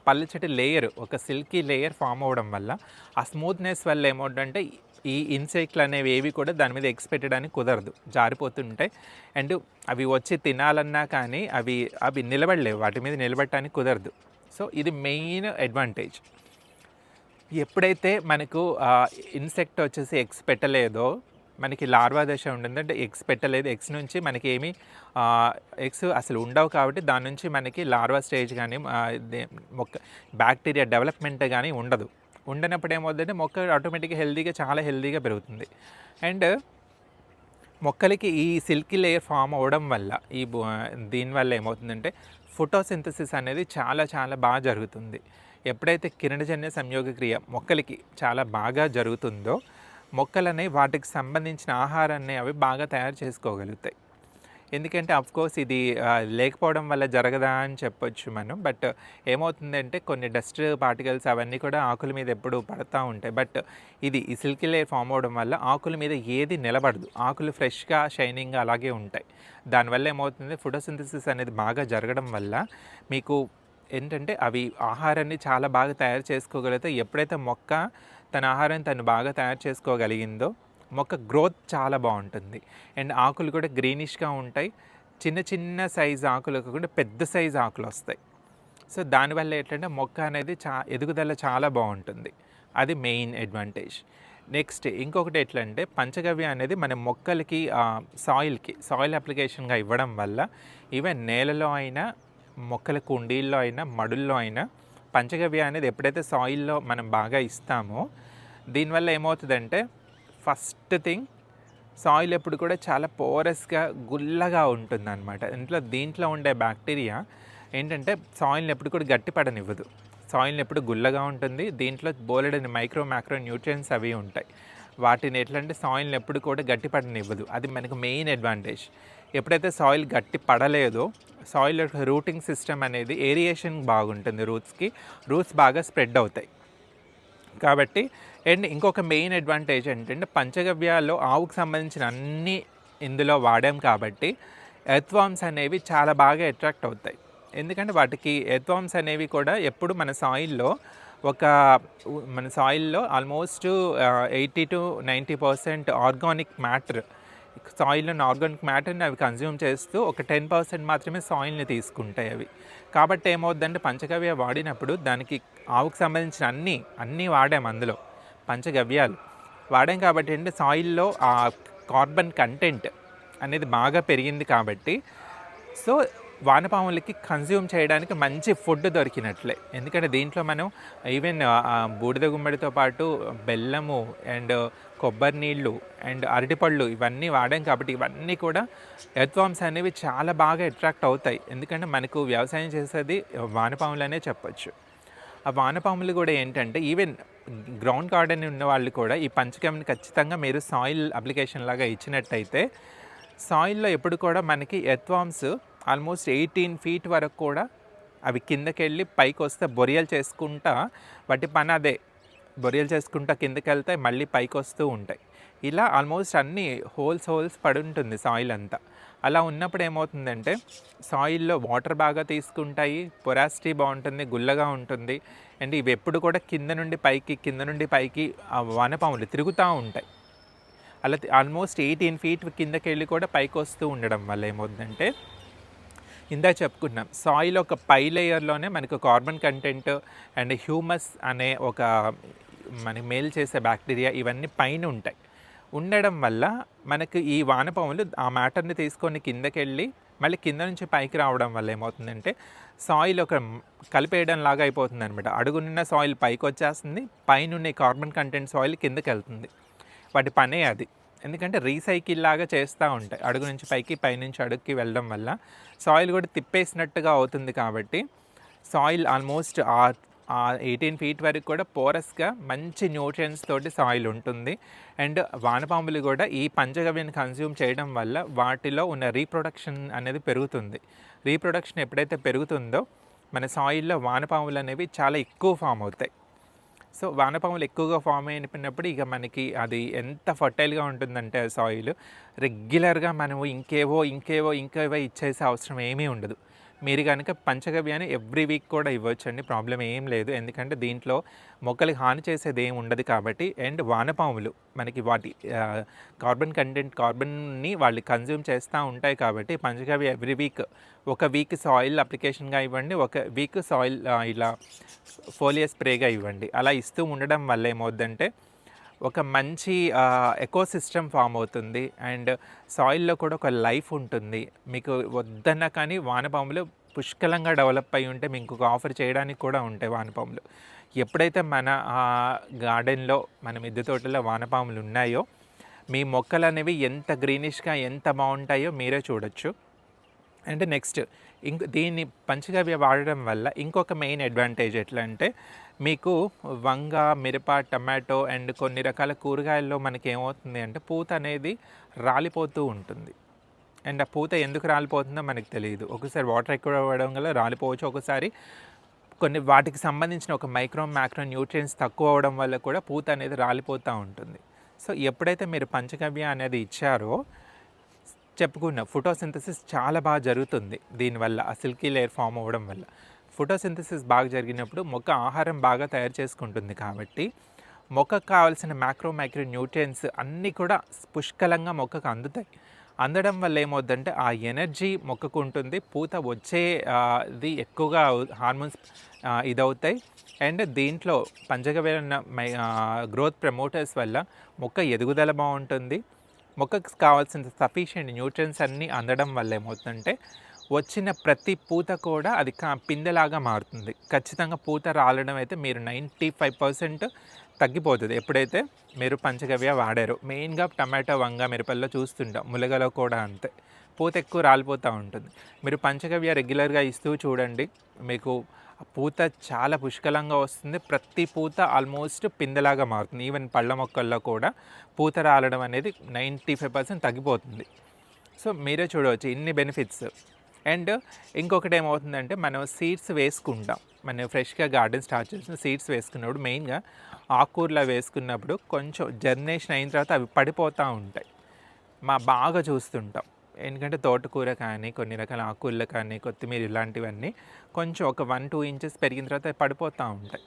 పల్చటి లేయర్, ఒక సిల్కీ లేయర్ ఫామ్ అవ్వడం వల్ల ఆ స్మూత్నెస్ వల్ల ఏమవుతుందంటే ఈ ఇన్సెక్ట్లు అనేవి ఏవి కూడా దాని మీద ఎగ్స్ పెట్టడానికి కుదరదు, జారిపోతుంటాయి. అండ్ అవి వచ్చి తినాలన్నా కానీ అవి నిలబడలేవు, వాటి మీద నిలబడటానికి కుదరదు. సో ఇది మెయిన్ అడ్వాంటేజ్. ఎప్పుడైతే మనకు ఇన్సెక్ట్ వచ్చేసి ఎగ్స్ పెట్టలేదో, మనకి లార్వా దశ ఉంటుంది, అంటే ఎగ్స్ పెట్టలేదు, ఎగ్స్ నుంచి మనకి ఏమి ఎగ్స్ అసలు ఉండవు కాబట్టి దాని నుంచి మనకి లార్వా స్టేజ్ కానీ మొక్క బ్యాక్టీరియా డెవలప్మెంట్ కానీ ఉండనప్పుడు ఏమవుతుందంటే మొక్క ఆటోమేటిక్గా చాలా హెల్దీగా పెరుగుతుంది. అండ్ మొక్కలకి ఈ సిల్కీ లేయర్ ఫామ్ అవ్వడం వల్ల దీనివల్ల ఏమవుతుందంటే ఫోటోసింథసిస్ అనేది చాలా బాగా జరుగుతుంది. ఎప్పుడైతే కిరణజన్య సంయోగ క్రియ మొక్కలకి చాలా బాగా జరుగుతుందో మొక్కలనే వాటికి సంబంధించిన ఆహారాన్ని అవి బాగా తయారు చేసుకోగలుగుతాయి. ఎందుకంటే అఫ్కోర్స్ ఇది లేకపోవడం వల్ల జరగదా అని చెప్పొచ్చు మనం. బట్ ఏమవుతుందంటే కొన్ని డస్ట్ పార్టికల్స్ అవన్నీ కూడా ఆకుల మీద ఎప్పుడు పడుతూ ఉంటాయి. బట్ ఈ సిల్కీ లేయర్ ఫామ్ అవ్వడం వల్ల ఆకుల మీద ఏది నిలబడదు, ఆకులు ఫ్రెష్గా షైనింగ్గా అలాగే ఉంటాయి. దానివల్ల ఏమవుతుంది, ఫోటోసింథసిస్ అనేది బాగా జరగడం వల్ల మీకు ఏంటంటే అవి ఆహారాన్ని చాలా బాగా తయారు చేసుకోగలిగితే ఎప్పుడైతే మొక్క తన ఆహారాన్ని తను బాగా తయారు చేసుకోగలిగిందో మొక్క గ్రోత్ చాలా బాగుంటుంది. అండ్ ఆకులు కూడా గ్రీనిష్గా ఉంటాయి. చిన్న సైజు ఆకులు కాకుండా పెద్ద సైజు ఆకులు వస్తాయి. సో దానివల్ల ఏంటంటే మొక్క అనేది ఎదుగుదల చాలా బాగుంటుంది. అది మెయిన్ అడ్వాంటేజ్. నెక్స్ట్ ఇంకొకటి ఎట్లంటే పంచగవ్య అనేది మన మొక్కలకి సాయిల్ అప్లికేషన్గా ఇవ్వడం వల్ల ఈవెన్ నేలలో అయినా మొక్కల కుండీల్లో అయినా మడుల్లో అయినా పంచగవ్య అనేది ఎప్పుడైతే సాయిల్లో మనం బాగా ఇస్తామో దీనివల్ల ఏమవుతుందంటే ఫస్ట్ థింగ్ సాయిల్ ఎప్పుడు కూడా చాలా పోరస్గా గుల్లగా ఉంటుంది అనమాట. దీంట్లో ఉండే బ్యాక్టీరియా ఏంటంటే సాయిల్ని ఎప్పుడు కూడా గట్టిపడనివ్వదు, సాయిల్ని ఎప్పుడు గుల్లగా ఉంటుంది. దీంట్లో బోలెడని మైక్రో న్యూట్రియన్స్ అవి ఉంటాయి. వాటిని ఎట్లంటే సాయిల్ని ఎప్పుడు కూడా గట్టిపడనివ్వదు. అది మనకు మెయిన్ అడ్వాంటేజ్. ఎప్పుడైతే సాయిల్ గట్టి పడలేదో సాయిల్ యొక్క రూటింగ్ సిస్టమ్ అనేది ఏరియేషన్ బాగుంటుంది, రూట్స్ బాగా స్ప్రెడ్ అవుతాయి కాబట్టి. అండ్ ఇంకొక మెయిన్ అడ్వాంటేజ్ ఏంటంటే పంచగవ్యాల్లో ఆవుకు సంబంధించిన అన్నీ ఇందులో వాడాం కాబట్టి ఎర్త్వార్మ్స్ అనేవి చాలా బాగా అట్రాక్ట్ అవుతాయి. ఎందుకంటే వాటికి ఎర్త్వార్మ్స్ అనేవి కూడా ఎప్పుడు మన సాయిల్లో ఆల్మోస్ట్ 80 to 90% ఆర్గానిక్ మ్యాటర్, సాయిల్లోని ఆర్గానిక్ మ్యాటర్ని అవి కన్జ్యూమ్ చేస్తూ ఒక 10% మాత్రమే సాయిల్ని తీసుకుంటాయి అవి. కాబట్టి ఏమవుద్దంటే పంచగవ్య వాడినప్పుడు దానికి ఆవుకు సంబంధించిన అన్నీ వాడాం, అందులో పంచగవ్యాలు వాడాం కాబట్టి అంటే సాయిల్లో ఆ కార్బన్ కంటెంట్ అనేది బాగా పెరిగింది కాబట్టి సో వానపాములకి కన్జ్యూమ్ చేయడానికి మంచి ఫుడ్ దొరికినట్లే. ఎందుకంటే దీంట్లో మనం ఈవెన్ బూడిద గుమ్మడితో పాటు బెల్లము అండ్ కొబ్బరి నీళ్ళు అండ్ అరటిపళ్ళు ఇవన్నీ వాడాం కాబట్టి ఇవన్నీ కూడా ఎర్త్వార్మ్స్ అనేవి చాలా బాగా అట్రాక్ట్ అవుతాయి. ఎందుకంటే మనకు వ్యవసాయం చేసేది వానపాములనే చెప్పొచ్చు. ఆ వానపాములు కూడా ఏంటంటే ఈవెన్ గ్రౌండ్ గార్డెన్ ఉన్న వాళ్ళు కూడా ఈ పంచగవ్యని ఖచ్చితంగా మీరు సాయిల్ అప్లికేషన్ లాగా ఇచ్చినట్టయితే సాయిల్లో ఎప్పుడు కూడా మనకి ఎర్త్వార్మ్స్ ఆల్మోస్ట్ 18 ఫీట్ వరకు కూడా అవి కిందకెళ్ళి పైకి వస్తే బొరియలు చేసుకుంటా వాటి పని అదే. బొరియలు చేసుకుంటా కిందకి వెళ్తాయి, మళ్ళీ పైకి వస్తూ ఉంటాయి. ఇలా ఆల్మోస్ట్ అన్ని హోల్స్ పడి ఉంటుంది సాయిల్ అంతా. అలా ఉన్నప్పుడు ఏమవుతుందంటే సాయిల్లో వాటర్ బాగా తీసుకుంటాయి, పొరాసిటీ బాగుంటుంది, గుల్లగా ఉంటుంది. అండ్ ఇవి ఎప్పుడు కూడా కింద నుండి పైకి ఆ వానపాములు తిరుగుతూ ఉంటాయి. అలా ఆల్మోస్ట్ 18 ఫీట్ కిందకి వెళ్ళి కూడా పైకి వస్తూ ఉండడం వల్ల ఏమవుతుందంటే ఇందాక చెప్పుకున్నాం సాయిల్ ఒక పై లేయర్లోనే మనకు కార్బన్ కంటెంట్ అండ్ హ్యూమస్ అనే ఒక మనకి మేలు చేసే బ్యాక్టీరియా ఇవన్నీ పైన ఉంటాయి. ఉండడం వల్ల మనకు ఈ వానపాములు ఆ మ్యాటర్ని తీసుకొని కిందకెళ్ళి మళ్ళీ కింద నుంచి పైకి రావడం వల్ల ఏమవుతుందంటే సాయిల్ ఒక కలిపేయడం లాగా అయిపోతుంది అనమాట. అడుగునున్న సాయిల్ పైకి వచ్చేస్తుంది, పైన కార్బన్ కంటెంట్ సాయిల్ కిందకి వెళ్తుంది. వాటి పనే అది. ఎందుకంటే రీసైకిల్ లాగా చేస్తూ ఉంటాయి. అడుగు నుంచి పైకి, పైనుంచి అడుగుకి వెళ్ళడం వల్ల సాయిల్ కూడా తిప్పేసినట్టుగా అవుతుంది. కాబట్టి సాయిల్ ఆల్మోస్ట్ ఆ 18 ఫీట్ వరకు కూడా పోరస్గా మంచి న్యూట్రియన్స్ తోటి సాయిల్ ఉంటుంది. అండ్ వానపాములు కూడా ఈ పంచగవ్యని కన్జ్యూమ్ చేయడం వల్ల వాటిలో ఉన్న రీప్రొడక్షన్ అనేది పెరుగుతుంది. రీప్రొడక్షన్ ఎప్పుడైతే పెరుగుతుందో మన సాయిల్లో వానపాములు అనేవి చాలా ఎక్కువ ఫామ్ అవుతాయి. సో వానపాములు ఎక్కువగా ఫామ్ అయినప్పుడు ఇక మనకి అది ఎంత ఫర్టైల్గా ఉంటుందంటే సాయిల్ రెగ్యులర్గా మనము ఇంకేవో ఇచ్చేసే అవసరం ఏమీ ఉండదు. మీరు కనుక పంచగవ్యాన్ని ఎవ్రీ వీక్ కూడా ఇవ్వచ్చండి, ప్రాబ్లం ఏం లేదు. ఎందుకంటే దీంట్లో మొక్కలకి హాని చేసేది ఏమి ఉండదు కాబట్టి. అండ్ వానపాములు మనకి వాటి కార్బన్ని వాళ్ళు కన్జ్యూమ్ చేస్తూ ఉంటాయి కాబట్టి పంచగవ్య ఎవ్రీ వీక్ ఒక వీక్ సాయిల్ అప్లికేషన్గా ఇవ్వండి, ఒక వీక్ సాయిల్ ఇలా ఫోలియర్ స్ప్రేగా ఇవ్వండి. అలా ఇస్తూ ఉండడం వల్ల ఏమవుద్దంటే ఒక మంచి ఎకోసిస్టమ్ ఫామ్ అవుతుంది. అండ్ సాయిల్లో కూడా ఒక లైఫ్ ఉంటుంది. మీకు వద్దన్నా కానీ వానపాములు పుష్కలంగా డెవలప్ అయి ఉంటే మీకు ఒక ఆఫర్ చేయడానికి కూడా ఉంటాయి వానపాములు. ఎప్పుడైతే మన గార్డెన్లో మన మిద్దె తోటలో వానపాములు ఉన్నాయో మీ మొక్కలు అనేవి ఎంత గ్రీనిష్గా ఎంత బాగుంటాయో మీరే చూడొచ్చు. అండ్ నెక్స్ట్ దీన్ని పంచగవ్య వాడడం వల్ల ఇంకొక మెయిన్ అడ్వాంటేజ్ ఎట్లా అంటే మీకు వంగ, మిరప, టమాటో అండ్ కొన్ని రకాల కూరగాయల్లో మనకి ఏమవుతుంది అంటే పూత అనేది రాలిపోతూ ఉంటుంది. అండ్ ఆ పూత ఎందుకు రాలిపోతుందో మనకు తెలియదు. ఒకసారి వాటర్ ఎక్కువ అవ్వడం వల్ల రాలిపోవచ్చు, ఒకసారి కొన్ని వాటికి సంబంధించిన ఒక మైక్రో న్యూట్రియన్స్ తక్కువ అవ్వడం వల్ల కూడా పూత అనేది రాలిపోతూ ఉంటుంది. సో ఎప్పుడైతే మీరు పంచగవ్య అనేది ఇచ్చారో చెప్పుకున్న ఫోటోసింథసిస్ చాలా బాగా జరుగుతుంది దీనివల్ల. ఆ సిల్కీ లేయర్ ఫామ్ అవ్వడం వల్ల ఫోటోసింథసిస్ బాగా జరిగినప్పుడు మొక్క ఆహారం బాగా తయారు చేసుకుంటుంది. కాబట్టి మొక్కకు కావాల్సిన మైక్రో న్యూట్రియన్స్ అన్నీ కూడా పుష్కలంగా మొక్కకు అందుతాయి. అందడం వల్ల ఏమవుద్దంటే ఆ ఎనర్జీ మొక్కకు ఉంటుంది, పూత వచ్చేది ఎక్కువగా హార్మోన్స్ ఇదవుతాయి. అండ్ దీంట్లో పంచగవ్య గ్రోత్ ప్రమోటర్స్ వల్ల మొక్క ఎదుగుదల బాగుంటుంది. మొక్కకు కావాల్సిన సఫిషియెంట్ న్యూట్రియన్స్ అన్నీ అందడం వల్ల ఏమవుతుందంటే వచ్చిన ప్రతి పూత కూడా అది పిందెలాగా మారుతుంది. ఖచ్చితంగా పూత రాలడం అయితే మీరు 95% తగ్గిపోతుంది ఎప్పుడైతే మీరు పంచగవ్య వాడారో. మెయిన్గా టమాటో, వంగ, మిరపల్లో చూస్తుంటాం, ములగలో కూడా అంతే, పూత ఎక్కువ రాలిపోతూ ఉంటుంది. మీరు పంచగవ్య రెగ్యులర్గా ఇస్తూ చూడండి, మీకు పూత చాలా పుష్కలంగా వస్తుంది. ప్రతి పూత ఆల్మోస్ట్ పిందెలాగా మారుతుంది. ఈవెన్ పళ్ళ మొక్కల్లో కూడా పూత రాలడం అనేది 95% తగ్గిపోతుంది. సో మీరే చూడవచ్చు ఇన్ని బెనిఫిట్స్. అండ్ ఇంకొకటి ఏమవుతుందంటే మనం సీడ్స్ వేసుకుంటాం, మనం ఫ్రెష్గా గార్డెన్ స్టార్ట్ చేసిన సీడ్స్ వేసుకున్నప్పుడు మెయిన్గా ఆకుకూరలో వేసుకున్నప్పుడు కొంచెం జర్మినేషన్ అయిన తర్వాత అవి పడిపోతూ ఉంటాయి. బాగా చూస్తుంటాం. ఎందుకంటే తోటకూర కానీ, కొన్ని రకాల ఆకుకూరలు కానీ, కొత్తిమీర ఇలాంటివన్నీ కొంచెం ఒక 1-2 ఇంచెస్ పెరిగిన తర్వాత పడిపోతూ ఉంటాయి.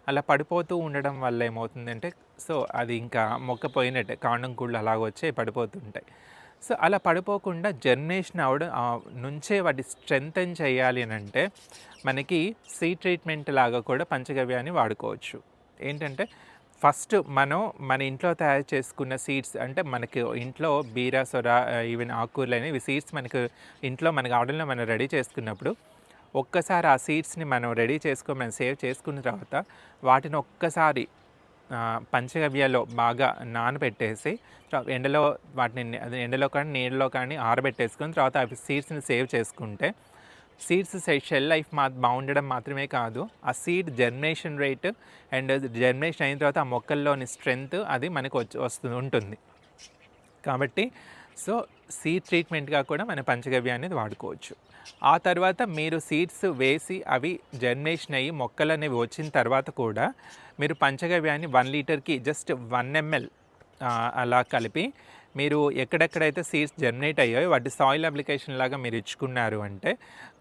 అలా పడిపోతూ ఉండడం వల్ల ఏమవుతుందంటే సో అది ఇంకా మొక్క పోయినట్టే, కాండం కూళ్ళు అలాగ వచ్చి పడిపోతుంటాయి. సో అలా పడిపోకుండా జర్మినేషన్ అవడం నుంచే వాటి స్ట్రెంగ్తెన్ చేయాలి అని అంటే మనకి సీడ్ ట్రీట్మెంట్ లాగా కూడా పంచగవ్యాన్ని వాడుకోవచ్చు. ఏంటంటే ఫస్ట్ మనం మన ఇంట్లో తయారు చేసుకున్న సీడ్స్ అంటే మనకి ఇంట్లో బీర, సొర, ఈవెన్ ఆకుకూరలని ఇవి సీడ్స్ మనకు ఇంట్లో మన గార్డెన్‌లో మనం రెడీ చేసుకున్నప్పుడు, ఒక్కసారి ఆ సీడ్స్‌ని మనం రెడీ చేసుకొని మనం సేవ్ చేసుకున్న తర్వాత వాటిని ఒక్కసారి పంచగవ్యలో బాగా నానబెట్టేసి ఎండలో వాటిని అది ఎండలో కానీ నీళ్ళలో కానీ ఆరబెట్టేసుకొని తర్వాత అవి సీడ్స్‌ని సేవ్ చేసుకుంటే సీడ్స్ షెల్ లైఫ్ బాగుండడం మాత్రమే కాదు, ఆ seed germination rate and germination అయిన తర్వాత ఆ మొక్కల్లోని స్ట్రెంగ్త్ అది మనకు ఉంటుంది. కాబట్టి సో సీడ్ ట్రీట్మెంట్గా కూడా మన పంచగవ్య అనేది వాడుకోవచ్చు. ఆ తర్వాత మీరు సీడ్స్ వేసి అవి జర్మినేషన్ అయ్యి మొక్కలు అనేవి వచ్చిన తర్వాత కూడా మీరు పంచగవ్యాన్ని 1 లీటర్కి జస్ట్ 1 ml అలా కలిపి మీరు ఎక్కడెక్కడైతే సీడ్స్ జర్మినేట్ అయ్యాయో వాటి సాయిల్ అప్లికేషన్ లాగా మీరు ఇచ్చుకున్నారు అంటే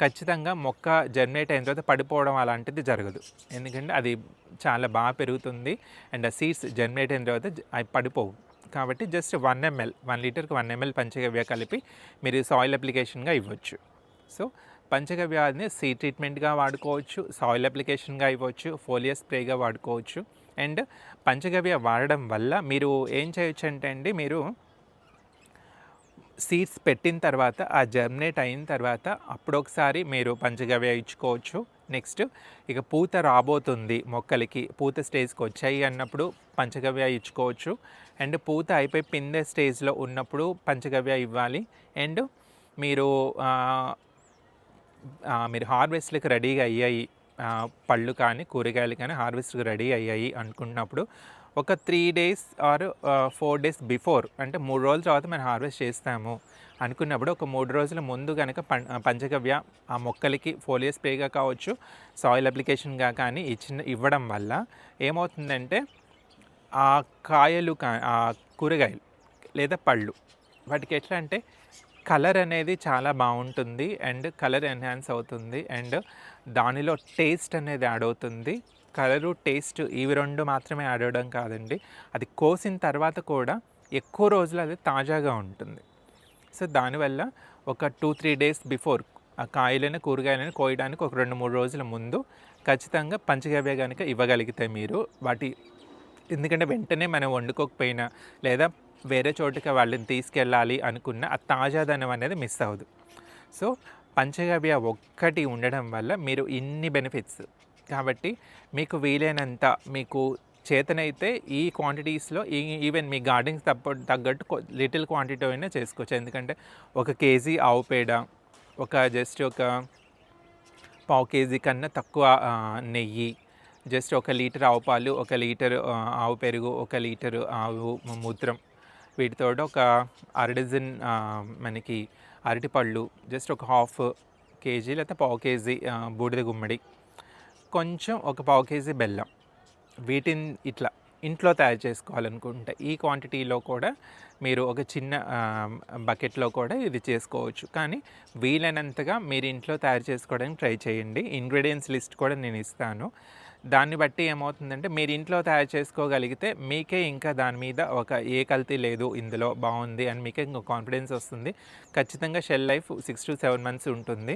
ఖచ్చితంగా మొక్క జర్మినేట్ అయిన తర్వాత పడిపోవడం అలాంటిది జరగదు. ఎందుకంటే అది చాలా బాగా పెరుగుతుంది అండ్ ఆ సీడ్స్ జర్మినేట్ అయిన తర్వాత అవి పడిపోవు. కాబట్టి జస్ట్ 1 ml 1 లీటర్కి 1 ml పంచగవ్య కలిపి మీరు సాయిల్ అప్లికేషన్గా ఇవ్వచ్చు. సో పంచగవ్యాన్ని సీడ్ ట్రీట్మెంట్గా వాడుకోవచ్చు, సాయిల్ అప్లికేషన్గా ఇవ్వచ్చు, ఫోలియర్ స్ప్రేగా వాడుకోవచ్చు. అండ్ పంచగవ్య వాడడం వల్ల మీరు ఏం చేయొచ్చు అంటే అండి, మీరు సీడ్స్ పెట్టిన తర్వాత ఆ జర్మినేట్ అయిన తర్వాత అప్పుడొకసారి మీరు పంచగవ్య ఇచ్చుకోవచ్చు. నెక్స్ట్ ఇక పూత రాబోతుంది, మొక్కలకి పూత స్టేజ్కి వచ్చాయి అన్నప్పుడు పంచగవ్య ఇచ్చుకోవచ్చు. అండ్ పూత అయిపోయి పిందె స్టేజ్లో ఉన్నప్పుడు పంచగవ్య ఇవ్వాలి. అండ్ మీరు మీరు హార్వెస్ట్‌లకి రెడీగా అయ్యాయి, పళ్ళు కానీ కూరగాయలు కానీ హార్వెస్ట్‌కి రెడీ అయ్యాయి అనుకున్నప్పుడు ఒక 3 డేస్ ఆర్ 4 డేస్ బిఫోర్, అంటే 3 రోజుల తర్వాత మనం హార్వెస్ట్ చేస్తాము అనుకున్నప్పుడు ఒక 3 రోజుల ముందు కనుక పంచగవ్య ఆ మొక్కలకి ఫోలియర్ స్ప్రేగా కావచ్చు, సాయిల్ అప్లికేషన్గా కానీ ఇవ్వడం వల్ల ఏమవుతుందంటే ఆ కాయలు ఆ కూరగాయలు లేదా పళ్ళు వాటికి ఎట్లా అంటే కలర్ అనేది చాలా బాగుంటుంది అండ్ కలర్ ఎన్హాన్స్ అవుతుంది అండ్ దానిలో టేస్ట్ అనేది యాడ్ అవుతుంది. కలరు, టేస్ట్ ఇవి 2 మాత్రమే యాడ్ అవ్వడం కాదండి, అది కోసిన తర్వాత కూడా ఎక్కువ రోజులు అది తాజాగా ఉంటుంది. సో దానివల్ల ఒక 2-3 డేస్ బిఫోర్ ఆ కాయలను కూరగాయలను కోయడానికి ఒక 2-3 రోజుల ముందు ఖచ్చితంగా పంచగవ్య కనుక ఇవ్వగలిగితే మీరు ఎందుకంటే వెంటనే మనం వండుకోకపోయినా లేదా వేరే చోటుకి వాళ్ళని తీసుకెళ్ళాలి అనుకున్న ఆ తాజాదనం అనేది మిస్ అవ్వదు. సో పంచగవ్య ఒక్కటి ఉండడం వల్ల మీరు ఇన్ని బెనిఫిట్స్. కాబట్టి మీకు వీలైనంత మీకు చేతనైతే ఈ క్వాంటిటీస్లో ఈవెన్ మీ గార్డెన్కి తగ్గట్టు లిటిల్ క్వాంటిటీ అయినా చేసుకోవచ్చు. ఎందుకంటే 1 కేజీ ఆవు పేడ, జస్ట్ ఒక పావు కేజీ కన్నా తక్కువ నెయ్యి, జస్ట్ 1 లీటర్ ఆవు పాలు, 1 లీటర్ ఆవు పెరుగు, 1 లీటర్ ఆవు మూత్రం, వీటితో ఒక అరడజన్ మనకి అరటిపళ్ళు, జస్ట్ ఒక హాఫ్ కేజీ లేదా పావు కేజీ బూడిద గుమ్మడి, కొంచెం ఒక పావు కేజీ బెల్లం, వీటిని ఇట్లా ఇంట్లో తయారు చేసుకోవాలనుకుంటే ఈ క్వాంటిటీలో కూడా మీరు ఒక చిన్న బకెట్లో కూడా ఇది చేసుకోవచ్చు. కానీ వీలైనంతగా మీరు ఇంట్లో తయారు చేసుకోవడానికి ట్రై చేయండి. ఇంగ్రీడియంట్స్ లిస్ట్ కూడా నేను ఇస్తాను. దాన్ని బట్టి ఏమవుతుందంటే మీరు ఇంట్లో తయారు చేసుకోగలిగితే మీకే ఇంకా దాని మీద ఏ కల్తీ లేదు, ఇందులో బాగుంది అని మీకే ఇంకో కాన్ఫిడెన్స్ వస్తుంది. ఖచ్చితంగా షెల్ లైఫ్ 6 to 7 months ఉంటుంది.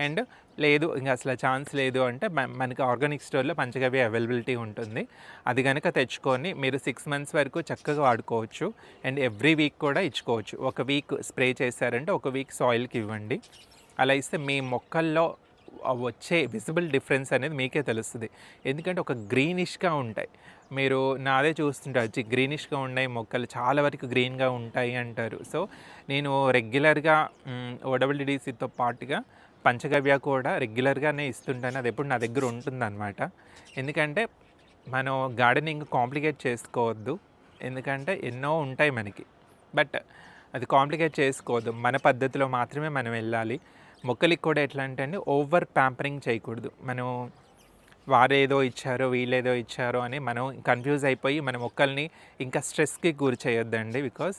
అండ్ లేదు ఇంకా అసలు ఛాన్స్ లేదు అంటే మనకి ఆర్గానిక్ స్టోర్లో పంచగవ్య అవైలబిలిటీ ఉంటుంది. అది కనుక తెచ్చుకొని మీరు 6 months వరకు చక్కగా వాడుకోవచ్చు. అండ్ ఎవ్రీ వీక్ కూడా ఇచ్చుకోవచ్చు. 1 వీక్ స్ప్రే చేశారంటే 1 వీక్ సాయిల్కి ఇవ్వండి. అలా ఇస్తే మీ మొక్కల్లో వచ్చే విజిబుల్ డిఫరెన్స్ అనేది మీకే తెలుస్తుంది. ఎందుకంటే ఒక గ్రీనిష్గా ఉంటాయి. మీరు నాదే చూస్తుంటారు, గ్రీనిష్గా ఉన్నాయి మొక్కలు, చాలా వరకు గ్రీన్గా ఉంటాయి అంటారు. సో నేను రెగ్యులర్గా ఓడబ్ల్యూడిసితో పాటుగా పంచగవ్య కూడా రెగ్యులర్గానే ఇస్తుంటాను. అది ఎప్పుడు నా దగ్గర ఉంటుందన్నమాట. ఎందుకంటే మనం గార్డెనింగ్ కాంప్లికేట్ చేసుకోవద్దు, ఎందుకంటే ఎన్నో ఉంటాయి మనకి, బట్ అది కాంప్లికేట్ చేసుకోవద్దు. మన పద్ధతిలో మాత్రమే మనం వెళ్ళాలి. మొక్కలకి కూడా ఎట్లా అంటే అండి, ఓవర్ ప్యాంపరింగ్ చేయకూడదు. మనం వారేదో ఇచ్చారో వీళ్ళేదో ఇచ్చారో అని మనం కన్ఫ్యూజ్ అయిపోయి మన మొక్కల్ని ఇంకా స్ట్రెస్కి గురి చేయొద్దండి. బికాజ్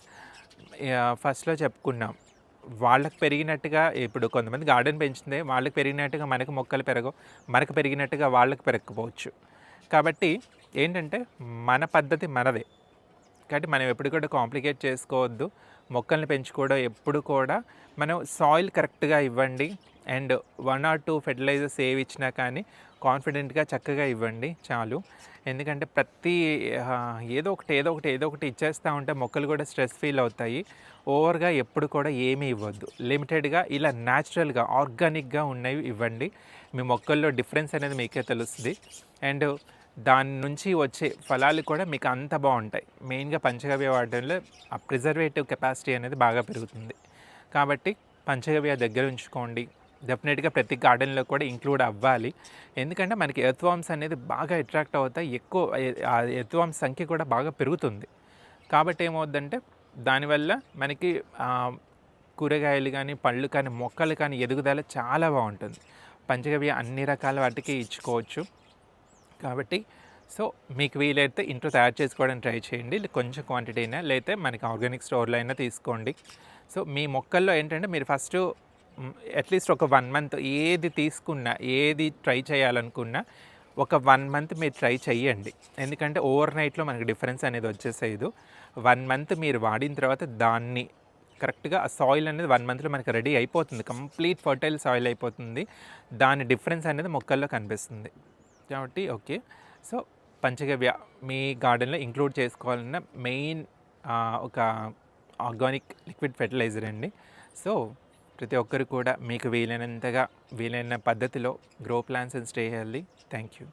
ఫస్ట్లో చెప్పుకున్నాం, వాళ్ళకి పెరిగినట్టుగా ఇప్పుడు కొంతమంది గార్డెన్ పెంచితే వాళ్ళకి పెరిగినట్టుగా మనకు మొక్కలు పెరగవు, మనకు పెరిగినట్టుగా వాళ్ళకి పెరగకపోవచ్చు. కాబట్టి ఏంటంటే మన పద్ధతి మనదే. కాబట్టి మనం ఎప్పుడు కూడా కాంప్లికేట్ చేసుకోవద్దు. మొక్కల్ని పెంచుకోవడం ఎప్పుడు కూడా మనం సాయిల్ కరెక్ట్గా ఇవ్వండి. అండ్ 1 ఆర్ 2 ఫెర్టిలైజర్స్ ఏవి ఇచ్చినా కానీ కాన్ఫిడెంట్గా చక్కగా ఇవ్వండి చాలు. ఎందుకంటే ఏదో ఒకటి ఇచ్చేస్తూ ఉంటే మొక్కలు కూడా స్ట్రెస్ ఫీల్ అవుతాయి. ఓవర్గా ఎప్పుడు కూడా ఏమీ ఇవ్వద్దు. లిమిటెడ్గా ఇలా న్యాచురల్గా ఆర్గానిక్గా ఉన్నవి ఇవ్వండి. మీ మొక్కల్లో డిఫరెన్స్ అనేది మీకే తెలుస్తుంది. అండ్ దాని నుంచి వచ్చే ఫలాలు కూడా మీకు అంత బాగుంటాయి. మెయిన్గా పంచగవ్య వాడడంలో ఆ ప్రిజర్వేటివ్ కెపాసిటీ అనేది బాగా పెరుగుతుంది. కాబట్టి పంచగవ్య దగ్గర ఉంచుకోండి. డెఫినెట్గా ప్రతి గార్డెన్లో కూడా ఇంక్లూడ్ అవ్వాలి. ఎందుకంటే మనకి ఎర్త్వార్మ్స్ అనేది బాగా అట్రాక్ట్ అవుతాయి. ఆ ఎర్త్వార్మ్స్ సంఖ్య కూడా బాగా పెరుగుతుంది. కాబట్టి ఏమవుద్దంటే దానివల్ల మనకి కూరగాయలు కానీ, పళ్ళు కానీ, మొక్కలు కానీ ఎదుగుదల చాలా బాగుంటుంది. పంచగవ్య అన్ని రకాల వాటికి ఇచ్చుకోవచ్చు. కాబట్టి మీకు వీలైతే ఇంట్లో తయారు చేసుకోవడానికి ట్రై చేయండి. కొంచెం క్వాంటిటీ అయినా లేతే మనకి ఆర్గానిక్ స్టోర్లో అయినా తీసుకోండి. మీ మొక్కల్లో ఏంటంటే మీరు ఫస్టు అట్లీస్ట్ ఒక 1 మంత్ ఏది తీసుకున్నా, ఏది ట్రై చేయాలనుకున్నా ఒక 1 మంత్ మీరు ట్రై చేయండి. ఎందుకంటే ఓవర్ నైట్‌లో మనకి డిఫరెన్స్ అనేది వచ్చేసేయదు. 1 మంత్ మీరు వాడిన తర్వాత దాన్ని కరెక్ట్‌గా ఆ సాయిల్ అనేది 1 మంత్‌లో మనకి రెడీ అయిపోతుంది. కంప్లీట్ ఫర్టైల్ సాయిల్ అయిపోతుంది. దాని డిఫరెన్స్ అనేది మొక్కల్లో కనిపిస్తుంది. కాబట్టి ఓకే. సో, పంచగవ్య మీ గార్డెన్‌లో ఇంక్లూడ్ చేసుకోవాలన్న మెయిన్ ఒక ఆర్గానిక్ లిక్విడ్ ఫెర్టిలైజర్ అండి. సో, ప్రతి ఒక్కరు కూడా మీకు వీలైనంతగా వీలైన పద్ధతిలో grow plants and stay healthy. Thank you.